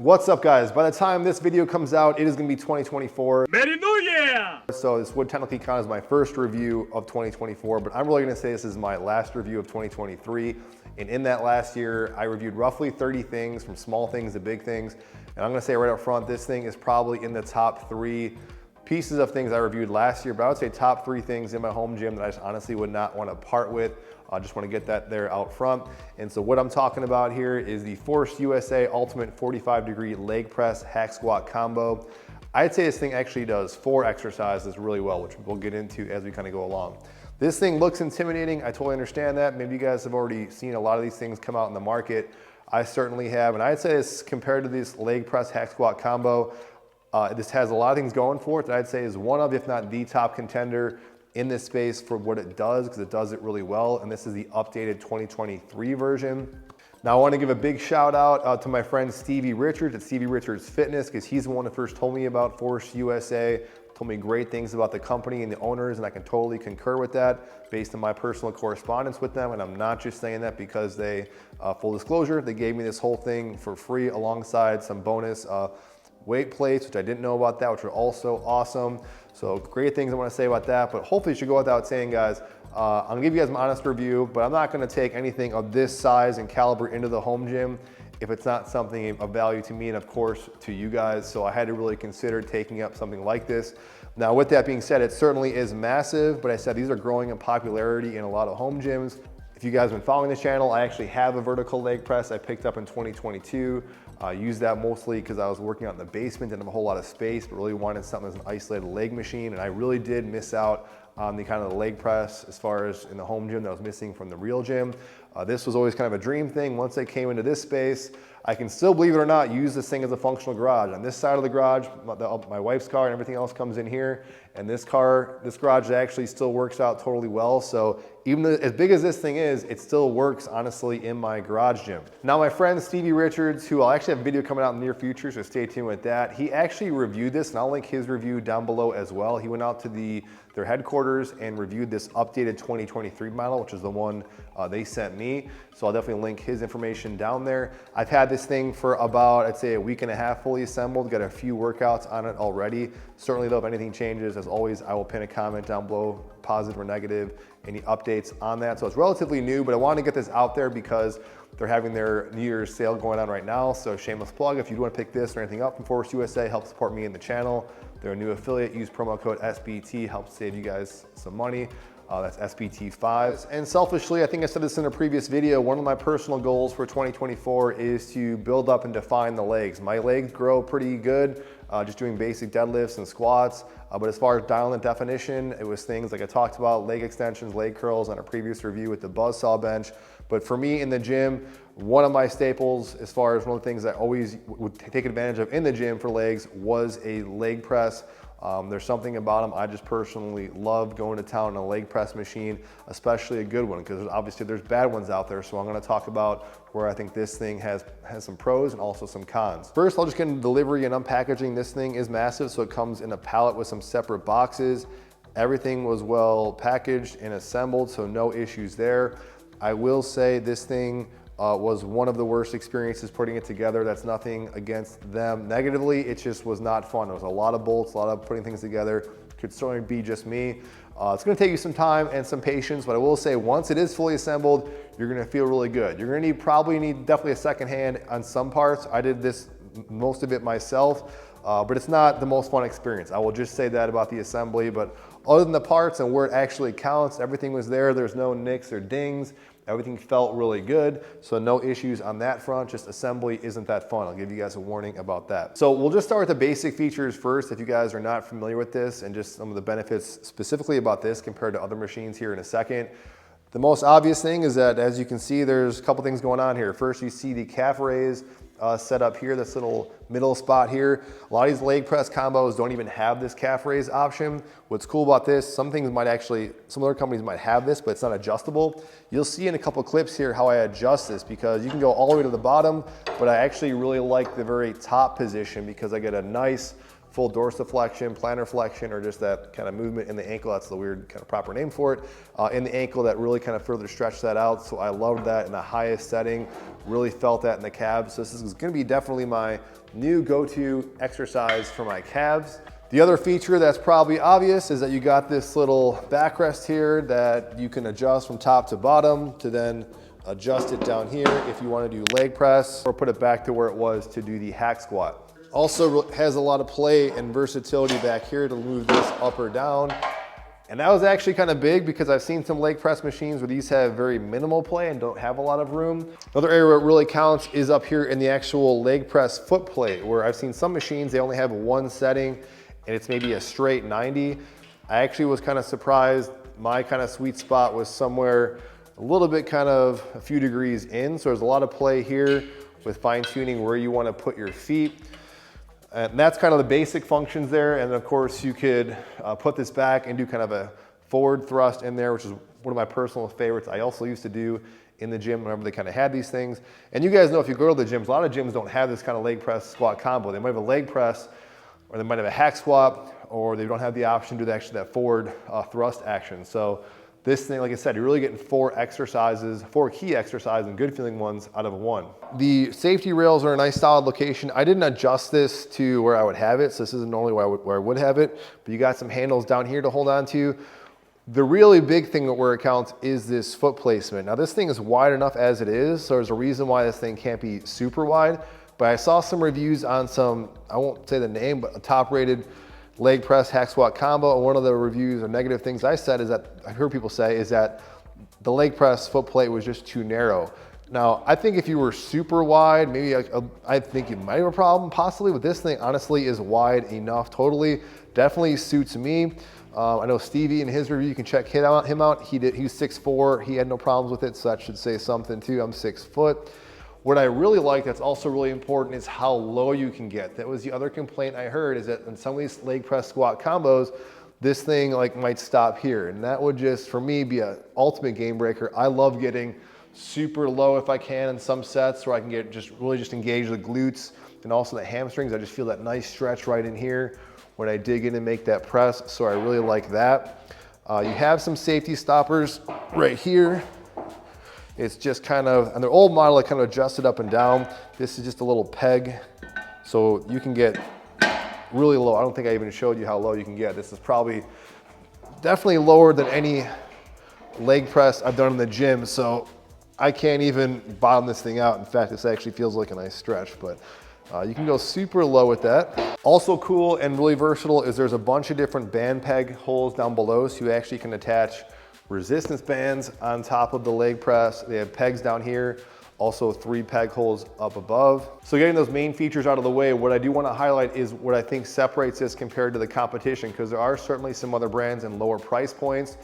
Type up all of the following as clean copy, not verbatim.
What's up, guys? By the time this video comes out, it is going to be 2024. Merry New Year! So this would technically count as my first review of 2024, but I'm really going to say this is my last review of 2023. And in that last year, I reviewed roughly 30 things, from small things to big things. And I'm going to say right up front, this thing is probably in the top 3 pieces of things I reviewed last year, but I would say top 3 things in my home gym that I just honestly would not want to part with. I just want to get that there out front. And so what I'm talking about here is the Force USA Ultimate 45-degree leg press hack squat combo. I'd say this thing actually does 4 exercises really well, which we'll get into as we kind of go along. This thing looks intimidating. I totally understand that. Maybe you guys have already seen a lot of these things come out in the market. I certainly have. And I'd say this, compared to this leg press hack squat combo, this has a lot of things going for it that I'd say is one of, if not the top contender in this space for what it does, because it does it really well. And this is the updated 2023 version. Now I want to give a big shout out to my friend Stevie Richards at Stevie Richards Fitness, because he's the one that first told me about Force USA, told me great things about the company and the owners, and I can totally concur with that based on my personal correspondence with them. And I'm not just saying that because they, full disclosure, they gave me this whole thing for free alongside some bonus weight plates, which I didn't know about that, which are also awesome. So great things I want to say about that, but hopefully it should go without saying, guys. I'm gonna give you guys an honest review, but I'm not gonna take anything of this size and caliber into the home gym if it's not something of value to me and of course to you guys. So I had to really consider taking up something like this. Now with that being said, it certainly is massive, but I said these are growing in popularity in a lot of home gyms. If you guys have been following this channel, I actually have a vertical leg press I picked up in 2022. I used that mostly because I was working out in the basement, didn't have a whole lot of space, but really wanted something as an isolated leg machine. And I really did miss out on the kind of the leg press as far as in the home gym that I was missing from the real gym. This was always kind of a dream thing. Once I came into this space, I can still, believe it or not, use this thing as a functional garage. On this side of the garage, my wife's car and everything else comes in here. And this garage actually still works out totally well. So even as big as this thing is, it still works honestly in my garage gym. Now my friend Stevie Richards, who I'll actually have a video coming out in the near future, so stay tuned with that. He actually reviewed this, and I'll link his review down below as well. He went out to their headquarters and reviewed this updated 2023 model, which is the one they sent me. So I'll definitely link his information down there. I've had this thing for about, I'd say, a week and a half fully assembled, got a few workouts on it already. Certainly though, if anything changes, as always, I will pin a comment down below, positive or negative, any updates on that. So it's relatively new, but I want to get this out there because they're having their New Year's sale going on right now. So shameless plug, if you want to pick this or anything up from Force USA, help support me in the channel. They're a new affiliate, use promo code SBT, helps save you guys some money. That's SBT5. And selfishly, I think I said this in a previous video, one of my personal goals for 2024 is to build up and define the legs. My legs grow pretty good, just doing basic deadlifts and squats. But as far as dialing the definition, it was things like I talked about, leg extensions, leg curls on a previous review with the Buzzsaw bench. But for me in the gym, one of my staples, as far as one of the things I always would take advantage of in the gym for legs, was a leg press. There's something about them I just personally love going to town on a leg press machine, especially a good one, because obviously there's bad ones out there. So I'm going to talk about where I think this thing has some pros and also some cons. First, I'll just get into delivery and unpackaging. This thing is massive, so it comes in a pallet with some separate boxes. Everything was well packaged and assembled, so no issues there. I will say this thing was one of the worst experiences putting it together. That's nothing against them negatively. It just was not fun. There was a lot of bolts, a lot of putting things together. Could certainly be just me. It's gonna take you some time and some patience, but I will say once it is fully assembled, you're gonna feel really good. You're gonna probably need definitely a second hand on some parts. I did most of it myself, but it's not the most fun experience. I will just say that about the assembly, but other than the parts and where it actually counts, everything was there. There's no nicks or dings. Everything felt really good, so no issues on that front. Just assembly isn't that fun. I'll give you guys a warning about that. So we'll just start with the basic features first, if you guys are not familiar with this, and just some of the benefits specifically about this compared to other machines here in a second. The most obvious thing is that, as you can see, there's a couple things going on here. First, you see the calf raise set up here, this little middle spot here. A lot of these leg press combos don't even have this calf raise option. What's cool about this, some other companies might have this, but it's not adjustable. You'll see in a couple clips here how I adjust this, because you can go all the way to the bottom, but I actually really like the very top position because I get a nice full dorsiflexion, plantar flexion, or just that kind of movement in the ankle. That's the weird kind of proper name for it. In the ankle that really kind of further stretched that out. So I loved that in the highest setting, really felt that in the calves. So this is gonna be definitely my new go-to exercise for my calves. The other feature that's probably obvious is that you got this little backrest here that you can adjust from top to bottom to then adjust it down here if you want to do leg press, or put it back to where it was to do the hack squat. Also has a lot of play and versatility back here to move this up or down. And that was actually kind of big because I've seen some leg press machines where these have very minimal play and don't have a lot of room. Another area where it really counts is up here in the actual leg press foot plate, where I've seen some machines, they only have one setting and it's maybe a straight 90. I actually was kind of surprised. My kind of sweet spot was somewhere a little bit kind of a few degrees in. So there's a lot of play here with fine tuning where you want to put your feet. And that's kind of the basic functions there. And of course you could put this back and do kind of a forward thrust in there, which is one of my personal favorites. I also used to do in the gym whenever they kind of had these things. And you guys know if you go to the gyms, a lot of gyms don't have this kind of leg press squat combo. They might have a leg press, or they might have a hack squat, or they don't have the option to do actually that forward thrust action. So this thing, like I said, you're really getting four key exercises and good feeling ones out of one. The safety rails are a nice solid location. I didn't adjust this to where I would have it, so this isn't normally where I would have it, but you got some handles down here to hold on to. The really big thing where it counts is this foot placement. Now this thing is wide enough as it is, so there's a reason why this thing can't be super wide, but I saw some reviews on some, I won't say the name, but a top rated leg press hack squat combo. And one of the reviews or negative things I said is that, I heard people say, is that the leg press foot plate was just too narrow. Now, I think if you were super wide, maybe I think you might have a problem possibly, but this thing honestly is wide enough totally. Definitely suits me. I know Stevie in his review, you can check him out. He was 6'4", he had no problems with it, so that should say something too. I'm 6 foot. What I really like that's also really important is how low you can get. That was the other complaint I heard, is that in some of these leg press squat combos, this thing like might stop here. And that would just, for me, be an ultimate game breaker. I love getting super low if I can in some sets where I can get really engage the glutes and also the hamstrings. I just feel that nice stretch right in here when I dig in and make that press. So I really like that. You have some safety stoppers right here. It's just kind of, on their old model, I kind of adjusted up and down. This is just a little peg. So you can get really low. I don't think I even showed you how low you can get. This is probably definitely lower than any leg press I've done in the gym. So I can't even bottom this thing out. In fact, this actually feels like a nice stretch, but you can go super low with that. Also cool and really versatile is there's a bunch of different band peg holes down below, so you actually can attach resistance bands on top of the leg press. They have pegs down here, also 3 peg holes up above. So getting those main features out of the way, what I do want to highlight is what I think separates this compared to the competition, because there are certainly some other brands in lower price points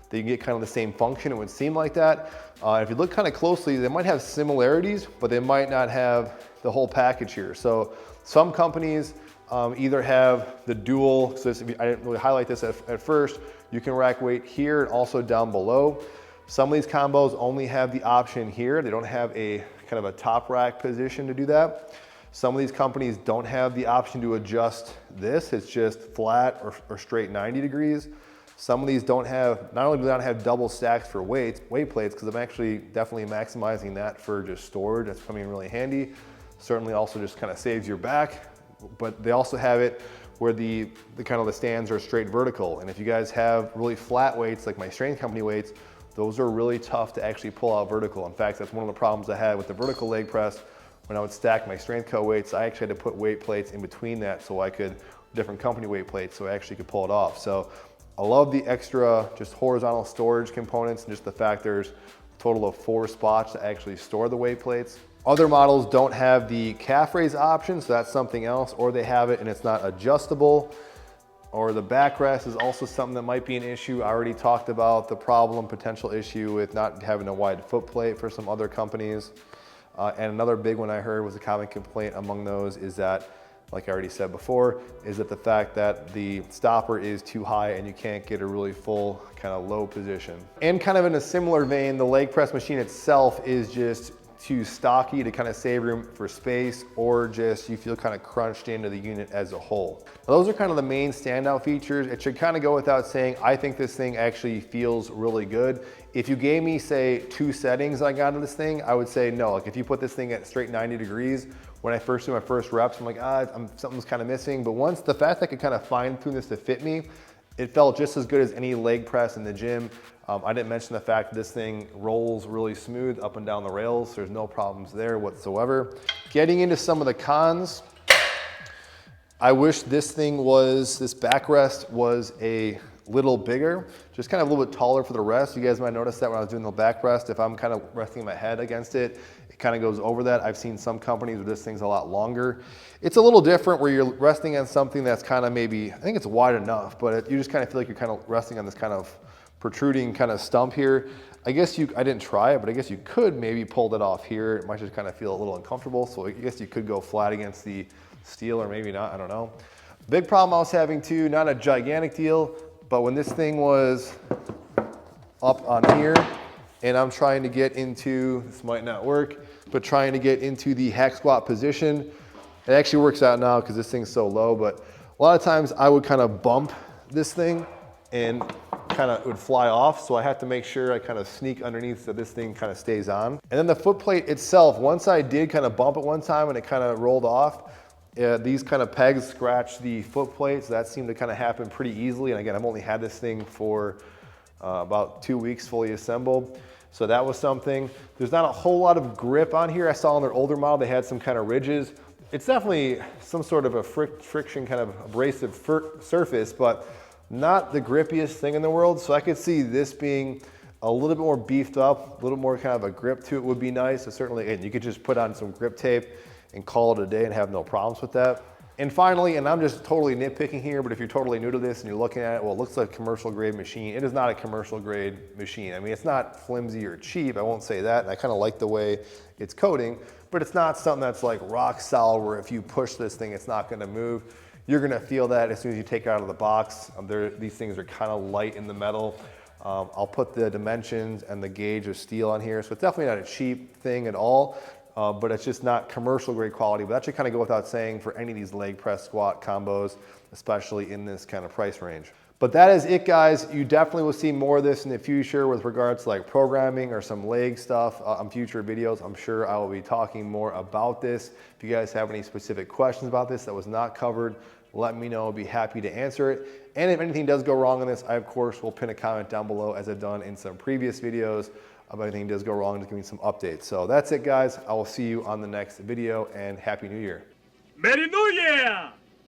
that you can get kind of the same function. It would seem like that. If you look kind of closely, they might have similarities, but they might not have the whole package here. So some companies either have the dual, so I didn't really highlight this at first, you can rack weight here and also down below. Some of these combos only have the option here. They don't have a kind of a top rack position to do that. Some of these companies don't have the option to adjust this. It's just flat or straight 90 degrees. Some of these don't have, not only do they not have double stacks for weight plates, because I'm actually definitely maximizing that for just storage. That's coming in really handy. Certainly also just kind of saves your back, but they also have it where the kind of the stands are straight vertical. And if you guys have really flat weights, like my Strength Company weights, those are really tough to actually pull out vertical. In fact, that's one of the problems I had with the vertical leg press. When I would stack my Strength Co weights, I actually had to put weight plates in between that so I could, different company weight plates, so I actually could pull it off. So I love the extra just horizontal storage components and just the fact there's a total of 4 spots to actually store the weight plates. Other models don't have the calf raise option, so that's something else, or they have it and it's not adjustable, or the backrest is also something that might be an issue. I already talked about the potential issue with not having a wide foot plate for some other companies. And another big one I heard was a common complaint among those is that, like I already said before, is that the fact that the stopper is too high and you can't get a really full kind of low position. And kind of in a similar vein, the leg press machine itself is just too stocky to kind of save room for space, or just you feel kind of crunched into the unit as a whole. Now, those are kind of the main standout features. It should kind of go without saying, I think this thing actually feels really good. If you gave me, say, 2 settings I got on this thing, I would say no. Like if you put this thing at straight 90 degrees, when I first do my first reps, I'm like, something's kind of missing. But once the fact that I could kind of fine tune this to fit me, it felt just as good as any leg press in the gym. I didn't mention the fact that this thing rolls really smooth up and down the rails. There's no problems there whatsoever. Getting into some of the cons, I wish this backrest was a little bigger, just kind of a little bit taller for the rest. You guys might notice that when I was doing the backrest, if I'm kind of resting my head against it, it kind of goes over that. I've seen some companies where this thing's a lot longer. It's a little different where you're resting on something that's kind of maybe, I think it's wide enough, but you just kind of feel like you're kind of resting on this kind of protruding kind of stump here. I didn't try it, but I guess you could maybe pull that off here. It might just kind of feel a little uncomfortable. So I guess you could go flat against the steel, or maybe not, I don't know. Big problem I was having too, not a gigantic deal, but when this thing was up on here and I'm trying to get into, this might not work, but trying to get into the hack squat position, it actually works out now because this thing's so low, but a lot of times I would kind of bump this thing and kind of would fly off. So I have to make sure I kind of sneak underneath so this thing kind of stays on. And then the foot plate itself, once I did kind of bump it one time and it kind of rolled off, these kind of pegs scratched the foot plate. So that seemed to kind of happen pretty easily. And again, I've only had this thing for about 2 weeks fully assembled. So that was something. There's not a whole lot of grip on here. I saw on their older model, they had some kind of ridges. It's definitely some sort of a friction kind of abrasive surface, but not the grippiest thing in the world. So I could see this being a little bit more beefed up, a little more kind of a grip to it would be nice. So certainly, and you could just put on some grip tape and call it a day and have no problems with that. And finally, and I'm just totally nitpicking here, but if you're totally new to this and you're looking at it, well, it looks like a commercial grade machine. It is not a commercial grade machine. I mean, it's not flimsy or cheap, I won't say that. And I kind of like the way it's coating, but it's not something that's like rock solid where if you push this thing, it's not gonna move. You're gonna feel that as soon as you take it out of the box. These things are kind of light in the metal. I'll put the dimensions and the gauge of steel on here. So it's definitely not a cheap thing at all, but it's just not commercial grade quality. But that should kind of go without saying for any of these leg press squat combos, especially in this kind of price range. But that is it, guys. You definitely will see more of this in the future with regards to like programming or some leg stuff on future videos. I'm sure I will be talking more about this. If you guys have any specific questions about this that was not covered, let me know. I'll be happy to answer it. And if anything does go wrong in this, I of course will pin a comment down below as I've done in some previous videos. If anything does go wrong, just give me some updates. So that's it, guys. I will see you on the next video, and Happy New Year. Merry New Year!